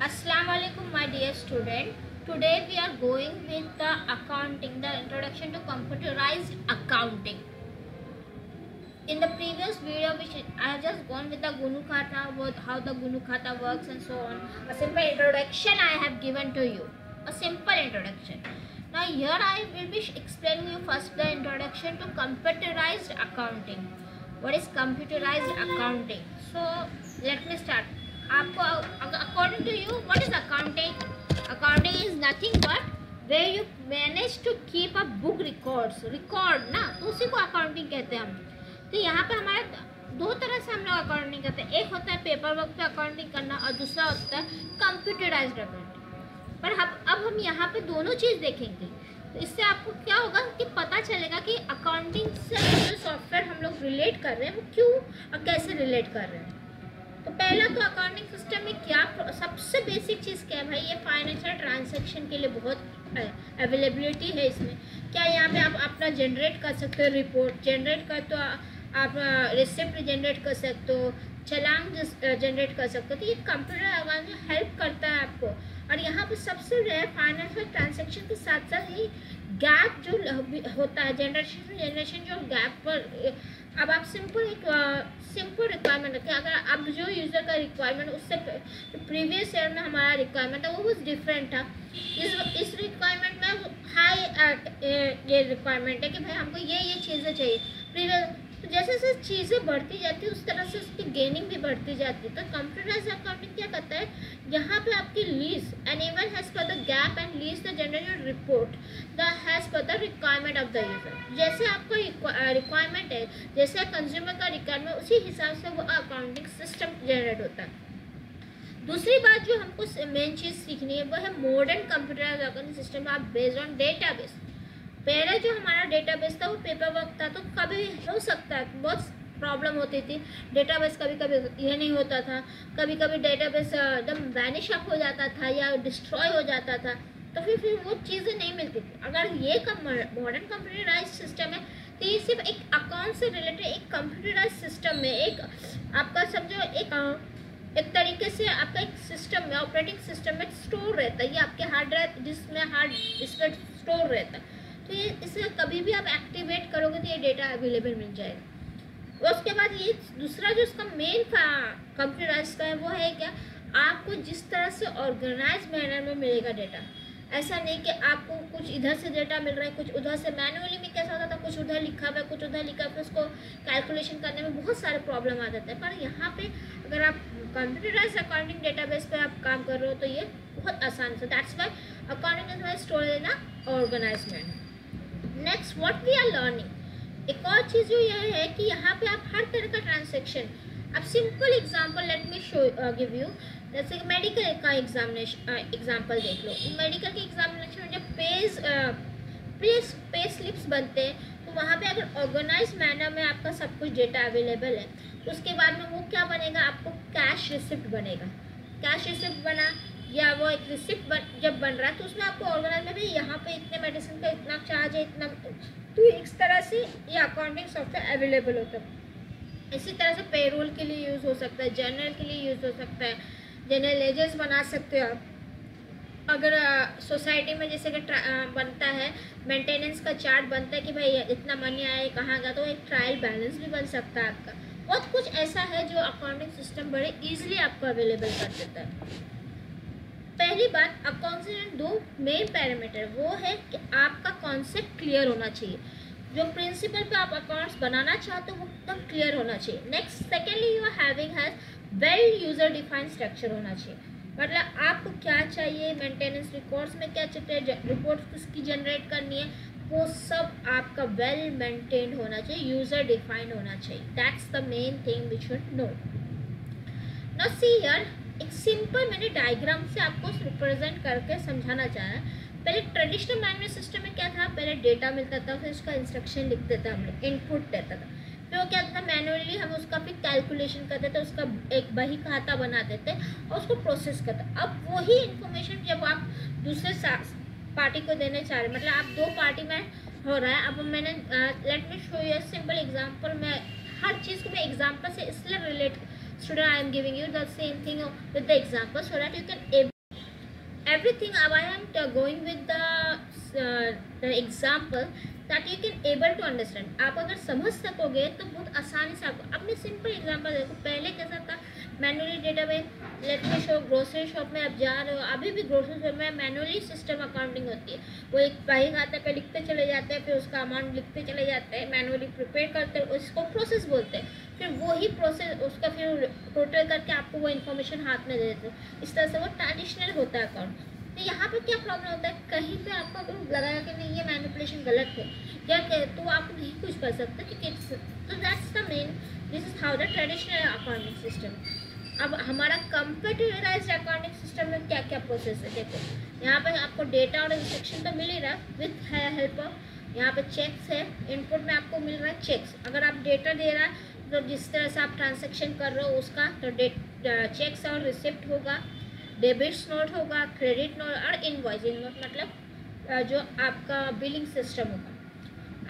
Assalamualaikum my dear student. Today we are going with the accounting, the introduction to computerized accounting. In the previous video which I have just gone with the Gunu Khata, how the Gunu Khata works and so on. A simple introduction I have given to you. A simple introduction. Now here I will be explaining you first the introduction to computerized accounting. What is computerized accounting? So let me start. आपको according to you what is accounting? Accounting is nothing but where you manage to keep a book records. Record ना, तो उसी को accounting कहते हैं हम. तो यहाँ पे हमारे दो तरह से हम लोग अकाउंटिंग करते हैं. एक होता है पेपर वर्क पे अकाउंटिंग करना और दूसरा होता है कंप्यूटराइज्ड अकाउंटिंग. पर अब हम यहाँ पे दोनों चीज़ देखेंगे. तो इससे आपको क्या होगा कि पता चलेगा कि अकाउंटिंग से जो सॉफ्टवेयर हम लोग रिलेट कर रहे हैं वो क्यों और कैसे रिलेट कर रहे हैं. तो पहला तो अकाउंटिंग सिस्टम में क्या सबसे बेसिक चीज़ क्या है भाई, ये फाइनेंशियल ट्रांजैक्शन के लिए बहुत अवेलेबिलिटी है इसमें. क्या यहाँ पे आप अपना जनरेट कर सकते हो, रिपोर्ट जनरेट कर, तो आप रिसिप्ट जनरेट कर सकते हो, चालान जनरेट कर सकते हो. तो ये कंप्यूटर अकाउंटिंग हेल्प करता है आपको. और यहाँ पे सबसे फाइनेंशियल ट्रांजैक्शन के साथ साथ ही गैप जो होता है, जनरेशन जो गैप पर अब आप सिंपल रिक्वायरमेंट रखें. अगर अब जो यूज़र का रिक्वायरमेंट उससे प्रीवियस ईयर में हमारा रिक्वायरमेंट था वो डिफरेंट था. इस रिक्वायरमेंट में हाई ये रिक्वायरमेंट है कि भाई हमको ये चीज़ें चाहिए प्रीवियस. तो जैसे जैसे चीज़ें बढ़ती जाती है उस तरह से उसकी गेनिंग भी बढ़ती जाती है. तो कंप्यूटराइज्ड अकाउंटिंग क्या करता है, यहाँ पे आपकी lease animal as per the gap and lease the generated report the as per the requirement of the user. जैसे आपका रिक्वायरमेंट है, जैसे कंज्यूमर का रिक्वायरमेंट, उसी हिसाब से वो अकाउंटिंग सिस्टम जनरेट होता है. दूसरी बात जो हमको मेन चीज़ सीखनी है वो है मॉडर्न कंप्यूटराइज्ड अकाउंटिंग सिस्टम आप बेस्ड ऑन डेटाबेस. पहले जो हमारा डेटाबेस था वो पेपर वर्क था, तो कभी हो सकता है बहुत प्रॉब्लम होती थी. डेटाबेस कभी कभी ये नहीं होता था, कभी कभी डेटाबेस एकदम वैनिश अप हो जाता था या डिस्ट्रॉय हो जाता था, तो फिर वो चीज़ें नहीं मिलती थी. अगर ये मॉडर्न कंप्यूटराइज सिस्टम है तो ये सिर्फ एक अकाउंट से रिलेटेड एक कंप्यूटराइज सिस्टम में एक आपका समझो एक तरीके से आपका एक सिस्टम में ऑपरेटिंग सिस्टम में स्टोर रहता है. ये आपके हार्ड ड्राइव जिसमें हार्ड डिस्क पे स्टोर रहता है. तो ये इसे कभी भी आप एक्टिवेट करोगे तो ये डेटा अवेलेबल मिल जाएगा. उसके बाद ये दूसरा जो इसका मेन कंप्यूटराइज का है वो है क्या, आपको जिस तरह से ऑर्गेनाइज मैनर में मिलेगा डेटा. ऐसा नहीं कि आपको कुछ इधर से डेटा मिल रहा है कुछ उधर से. मैनुअली में कैसा होता था, कुछ उधर लिखा हुआ है कुछ उधर लिखा हुआ है, उसको कैलकुलेशन करने में बहुत सारे प्रॉब्लम आ जाते हैं. पर यहाँ पे अगर आप कंप्यूटराइज अकाउंटिंग डेटाबेस पे आप काम कर रहे हो तो ये बहुत आसान से. That's why accounting is why store in organise manner. Next what we are learning, एक और चीज़ जो यह है कि यहाँ पे आप हर तरह का ट्रांजैक्शन, अब simple example let me show give you. जैसे कि मेडिकल का एग्जांपल देख लो. मेडिकल के एग्जामिनेशन में जब पे स्लिप्स बनते हैं तो वहाँ पे अगर ऑर्गेनाइज मैनर में आपका सब कुछ डेटा अवेलेबल है तो उसके बाद में वो क्या बनेगा, आपको कैश रिसिप्ट बनेगा. कैश रिसिप्ट बना या वो एक रिसिप्ट जब बन रहा है तो उसमें आपको ऑर्गेनाइज में भी यहाँ पे इतने मेडिसिन का इतना चार्ज है इतना. तो इस तरह से ये अकाउंटिंग सॉफ्टवेयर अवेलेबल होता है. इसी तरह से पेरोल के लिए यूज़ हो सकता है, जर्नल के लिए यूज़ हो सकता है, जनरल लेजर्स बना सकते हो आप. अगर सोसाइटी में जैसे कि बनता है मेंटेनेंस का चार्ट बनता है कि भाई इतना मनी आया कहाँ गया, तो एक ट्रायल बैलेंस भी बन सकता है आपका. बहुत कुछ ऐसा है जो अकाउंटिंग सिस्टम बड़े ईजिली आपको अवेलेबल कर देता है. पहली बात, अकाउंटिंग दो मेन पैरामीटर वो है कि आपका कॉन्सेप्ट क्लियर होना चाहिए. जो प्रिंसिपल पे आप अकाउंट्स बनाना चाहते हो वो एकदम क्लियर होना चाहिए. Next secondly you are having has well user defined structure होना चाहिए. मतलब आपको क्या चाहिए, मेंटेनेंस रिकॉर्ड्स में क्या चाहिए, रिपोर्ट किसकी जनरेट करनी है, वो सब आपका वेल मेंटेन्ड होना चाहिए, यूजर डिफाइंड होना चाहिए. That's the main thing we should know. Now see here एक सिंपल मैंने डायग्राम से आपको रिप्रेजेंट करके समझाना चाहा है. पहले ट्रेडिशनल मैनुअल सिस्टम में क्या था, पहले डेटा मिलता था फिर उसका इंस्ट्रक्शन लिखते थे हम लोग, इनपुट देता था. फिर वो क्या था, मैनुअली हम उसका फिर कैलकुलेशन करते थे, उसका एक बही खाता बनाते थे और उसको प्रोसेस करते. अब वही इन्फॉर्मेशन जब आप दूसरे पार्टी को देने चाह रहे, मतलब आप दो पार्टी में हो रहा है. अब मैंने let me show you simple example. मैं हर चीज़ को मैं एग्जाम्पल से इसलिए relate, student I am giving you the same thing with the example so that you can everything. I am going with the example that you can able to understand. आप अगर समझ सकोगे तो बहुत आसानी से आपको, अब मैं सिंपल एग्जांपल देखो, पहले कैसा था, मैनुअली डेटा में, let me show, grocery shop में आप जा रहे हो, अभी भी ग्रोसरी शॉप में मैनुअली सिस्टम अकाउंटिंग होती है। वो एक बाइक आता है, पे लिखते चले जाते हैं, फिर उसका अमाउंट लिखते चले जाते हैं, मैनुअली प्रिपेयर करते हैं, उसको प्रोसेस बोलते हैं, फिर वही प्रोसेस उसका फिर टोटल करके आपको वो इन्फॉर्मेशन हाथ में दे देते हैं। इस तरह से वो ट्रेडिशनल होता है अकाउंट। तो यहाँ पे क्या प्रॉब्लम होता है, कहीं पे आपको अगर लगाया कि नहीं ये मैनिपुलेशन गलत है या तो आप नहीं कुछ कर सकते, क्योंकि तो that's the main, this is how the traditional accounting system. अब हमारा कंप्यूटराइज्ड अकाउंटिंग सिस्टम में क्या क्या प्रोसेस है, देखो यहाँ पे आपको डेटा और इंस्ट्रक्शन तो मिल ही रहा है विथ हेल्प ऑफ, यहाँ पे चेक्स है, इनपुट में आपको मिल रहा है चेक्स। अगर आप डेटा दे रहा है तो जिस तरह से आप ट्रांजेक्शन कर रहे हो उसका तो चेक्स और रिसिप्ट होगा, डेबिट्स नोट होगा, क्रेडिट नोट और इनवॉइस नोट, मतलब जो आपका बिलिंग सिस्टम होगा।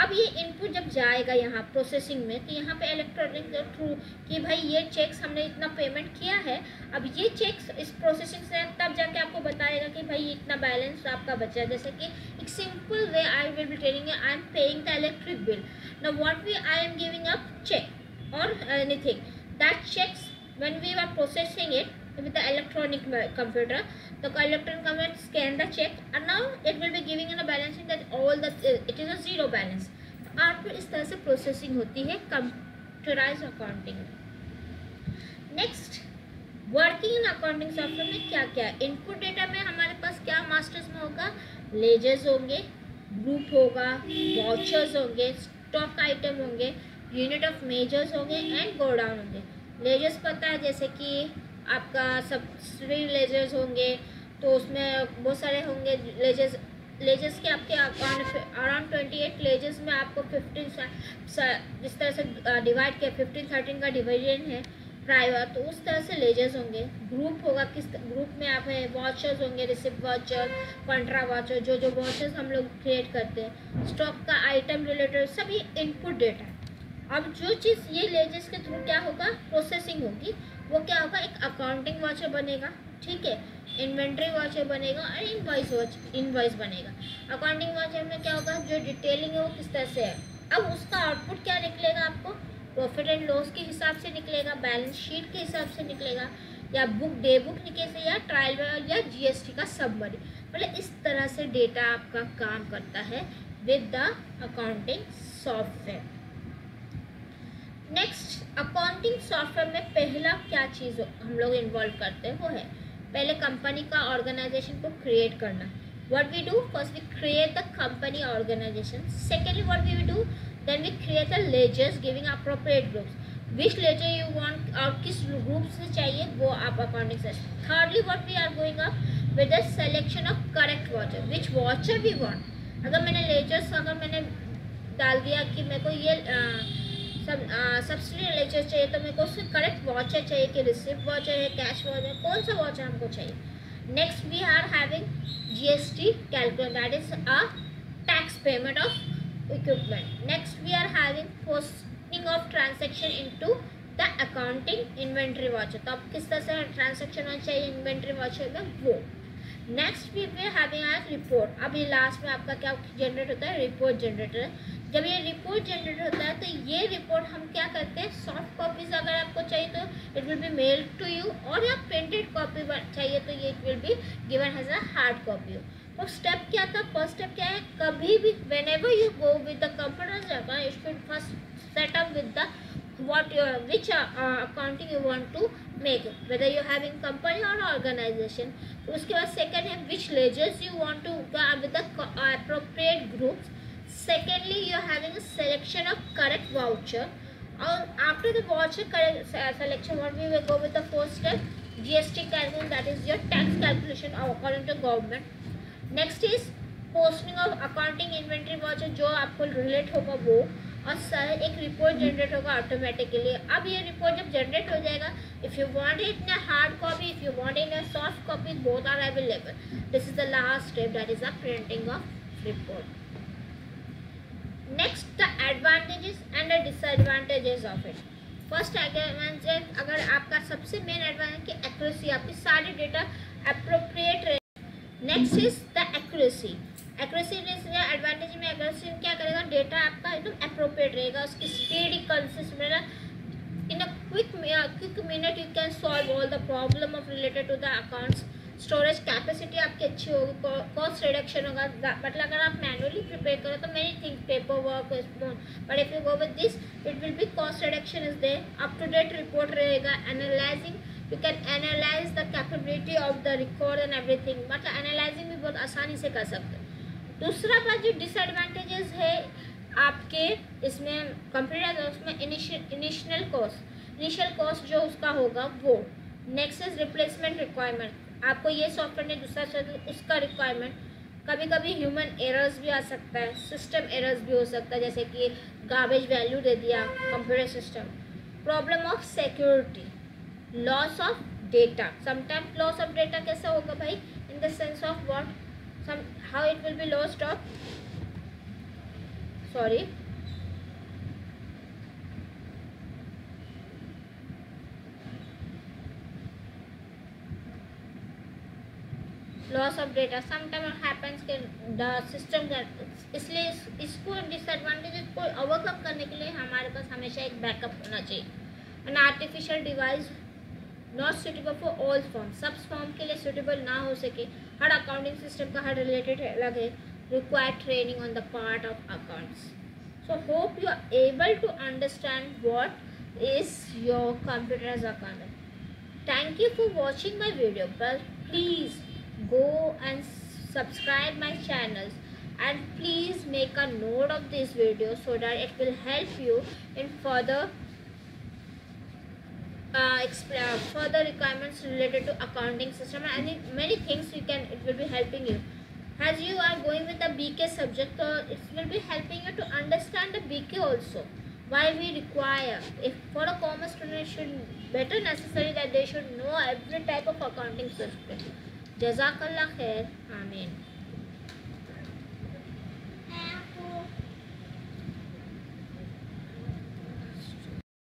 अब ये इनपुट जब जाएगा यहाँ प्रोसेसिंग में, तो यहाँ पे इलेक्ट्रॉनिक थ्रू कि भाई ये चेक्स हमने इतना पेमेंट किया है, अब ये चेक्स इस प्रोसेसिंग से तब जाके आपको बताएगा कि भाई इतना बैलेंस आपका बचा है। जैसे कि एक simple way I will be telling you, I am paying the electric bill, now what we I am giving a cheque और anything that cheques when we are processing it with the electronic computer, the electronic computer scan the check and now it will be giving in a balancing that all the it is a zero balance। आपको इस तरह से processing होती है computerised accounting में। Next, working in accounting software में क्या क्या है, इनपुट डेटा में हमारे पास क्या मास्टर्स में होगा, लेजर्स होंगे, ग्रुप होगा, वाउचर्स होंगे, स्टॉक आइटम होंगे, यूनिट ऑफ मेजर्स होंगे एंड गोडाउन होंगे। लेजर्स पता है जैसे कि आपका सब्सिडी लेजर्स होंगे, तो उसमें बहुत सारे होंगे लेजर्स के आपके अराउंड 28 लेजर्स में आपको 15 जिस तरह से डिवाइड किया, 15-13 का डिवीजन है प्राइवेट, तो उस तरह से लेजर्स होंगे। ग्रुप होगा, किस ग्रुप में आप है, वॉचर्स होंगे, रिसिप्ट वॉचर, कॉन्ट्रा वॉचर, जो वॉचर्स हम लोग क्रिएट करते हैं, स्टॉक का आइटम रिलेटेड सभी इनपुट डेटा। अब जो चीज़ ये लेजर्स के थ्रू क्या होगा प्रोसेसिंग होगी, वो क्या होगा, एक अकाउंटिंग वाचर बनेगा, ठीक है, इन्वेंट्री वाचर बनेगा और इनवॉइस बनेगा। अकाउंटिंग वाचर में क्या होगा, जो डिटेलिंग है वो किस तरह से है, अब उसका आउटपुट क्या निकलेगा, आपको प्रॉफिट एंड लॉस के हिसाब से निकलेगा, बैलेंस शीट के हिसाब से निकलेगा, या डे बुक निकले से, या ट्रायल या जीएसटी का समरी, मतलब इस तरह से डेटा आपका काम करता है with the accounting software. Next, accounting software में पहला क्या चीज़ हम लोग इन्वॉल्व करते हैं वो है पहले कंपनी का ऑर्गेनाइजेशन को क्रिएट करना। What we do, first we create the company organisation, secondly what we do, then we create the ledgers giving appropriate groups, which ledger you want और किस ग्रुप से चाहिए वो आप अकाउंटिंग से। Thirdly what we are going up with the selection of correct voucher, which voucher we want. अगर मैंने ledgers अगर मैंने डाल दिया कि मेरे को ये सब्सिडी लेजर चाहिए, तो मेरे को उससे करेक्ट वॉचर चाहिए कि रिसिप्ट वॉचर है, कैश वॉचर, कौन सा वॉचर हमको चाहिए। Next we are having GST calculator, that is a tax payment of equipment. Next we are having posting of transaction into the accounting inventory voucher, तो अब किस तरह से ट्रांजेक्शन होना चाहिए इन्वेंट्री वॉचर में वो। Next we are having as report, अब ये लास्ट में आपका क्या जनरेट होता है, रिपोर्ट जनरेटर। जब ये रिपोर्ट जनरेट होता है तो ये रिपोर्ट हम क्या करते हैं, सॉफ्ट कॉपीज अगर आपको चाहिए तो it will be mail to you, और या प्रिंटेड कॉपी चाहिए तो ये it will be given as a hard copy. तो स्टेप क्या था, फर्स्ट स्टेप क्या है, कभी भी whenever you go with the computer you should first set up with the which accounting you want to make, whether you having company or organization। तो उसके बाद सेकेंड है which ledgers you want to with the appropriate groups। Secondly, you are having a selection of correct voucher, or after the voucher correct selection, what we will go with the first step, GST calculation, that is your tax calculation according to government। Next is posting of accounting inventory voucher, जो आपको relate होगा वो, और sir एक report generate होगा automatically. अब ये report जब जनरेट हो जाएगा, if you want it in hard copy, if you want in soft copy, both are available. This is the last step, that is the printing of report. Next, the advantages and the disadvantages of it. First advantage, अगर आपका सबसे main advantage कि accuracy, आपकी सारी data appropriate रहे। Next is the accuracy. Accuracy advantage में accuracy क्या करेगा, डेटा आपका एकदम अप्रोप्रिएट रहेगा, उसकी speed consist in a quick minute you can solve all the problem of related to the accounts. Storage capacity आपकी अच्छी होगी, कॉस्ट रिडक्शन होगा, मतलब अगर आप मैनुअली प्रिपेयर करो तो many things paper work is more, but if you go with this it will be cost reduction is there, up to date report रहेगा, analysing you can analyse the capability of the record and everything, मतलब analysing भी बहुत आसानी से कर सकते हैं। दूसरा बात जो डिसएडवांटेजेस है आपके इसमें कंप्यूटर, उसमें इनिशियल कॉस्ट जो उसका होगा वो। नेक्स्ट इज रिप्लेसमेंट रिक्वायरमेंट, आपको ये सॉफ्टवेयर ने दूसरा चाहिए उसका रिक्वायरमेंट, कभी कभी ह्यूमन एरर्स भी आ सकता है, सिस्टम एरर्स भी हो सकता है, जैसे कि गार्बेज वैल्यू दे दिया computer system. Problem of security, loss of data, sometimes loss of data कैसे होगा भाई, in the sense of what, how it will be lost of, sorry loss of data sometime happens के the system, इसलिए इसको disadvantage को overcome करने के लिए हमारे पास हमेशा एक बैकअप होना चाहिए। An artificial device not suitable for all form, सब फॉर्म के लिए सुटेबल ना हो सके, हर अकाउंटिंग सिस्टम का हर रिलेटेड अलग है, required training on the part of accounts. So hope you are able to understand what is your computer as accountant. Thank you for watching my video, but please go and subscribe my channels and please make a note of this video so that it will help you in further further requirements related to accounting system and many things it will be helping you as you are going with the BK subject, so it will be helping you to understand the BK also, why we require, if for a commerce student should better necessary that they should know every type of accounting system. जज़ाकल्लाह खैर, आमीन।